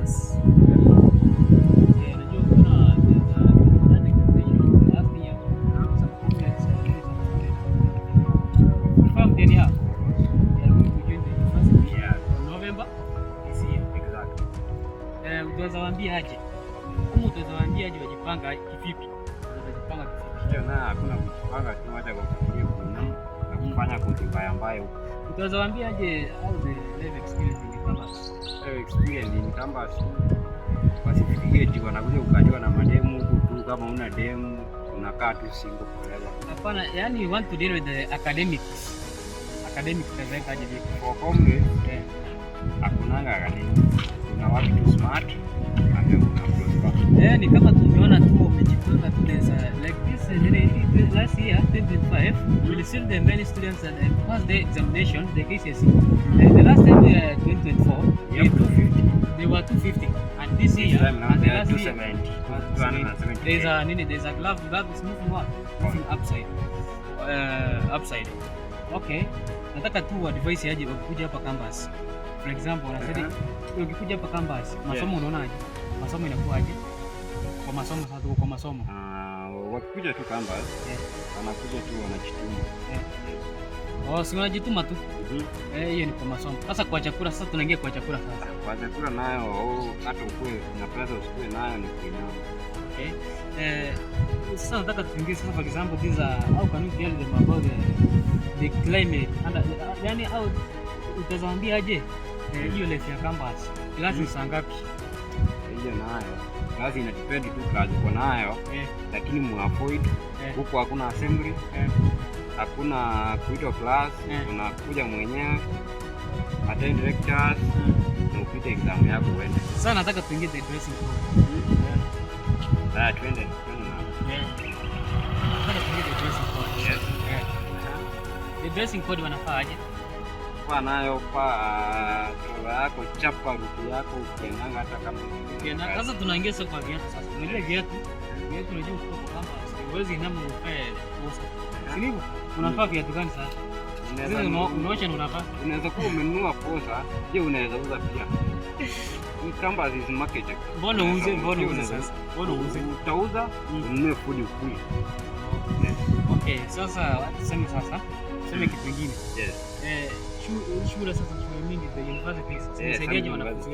campus. Utaweza waambia aje? Kama utaweza waambia aje wajipanga kivipi? Wajipanga kivipi? Ndio, na hakuna kujipanga tu, hata kwa kufikiria kuna na kufanya kozi mbaya mbaya huko. Utaweza waambia aje how the life experience in campus? Experience in campus. Basi fikirie tu wanakuja ukajua na mademu huko tu, kama una demu unakaa tu single forever. Hapana, yani you want to deal with the academics. Academics utaweka aje vipi? For comrade, hakunanga academics. Una watu tu smart and una prosper. Ni kama tumeona tu umejipanga tu like this last year 2025 we received the many students and passed the examination, the KCSE. The last time 2024 they were 250 and this year and the last 270. There's a glove is moving on, moving upside. Okay, nataka tu advice yaje ukikuja hapa campus. For example, unasema ukikuja hapa campus, masomo unaonaje? Masomo inakuwaje? Kwa masomo sasa tuko kwa masomo. Wakikuja tu campus, wanakuja tu wanajituma. Si wanajituma tu. Hiyo ni kwa masomo. Sasa kwa chakula sasa tunaingia kwa chakula sasa. Kwa chakula nayo hata ukue na pesa usikue nayo ni kuinama. Okay. Sasa nataka tuingie sasa, for example, these are how can we tell them about the climate and yani how utazambia aje hiyo life ya campus? Class ni saa ngapi? Hiyo nayo class ina depend tu class uko nayo, lakini muavoid huko. Hakuna assembly, hakuna kuitwa class, unakuja mwenyewe, attend lectures na upite exam yako uende. Sasa nataka tuingie the dressing code. Twende na nataka tuingie the dressing code. Yes. The dressing code wanafaa aje? Kwa nayo kwa yako chapa ruti yako ukiendanga hata kama ukienda. Sasa tunaingia sasa kwa viatu sasa. Unajua viatu unajua kutoka kama siwezi inama ufae posta. Sivyo? Unafaa viatu gani sasa? Unaosha unafaa. Unaweza kuwa umenunua posta, je, unaweza uza pia. Campus is market. Mbona uuze sasa? Mbona uuze? Utauza, ununue food ukule. Okay, sasa tuseme kitu kingine. Yes. Shule sasa, shule mingi za universities zinasaidiaje wanafunzi?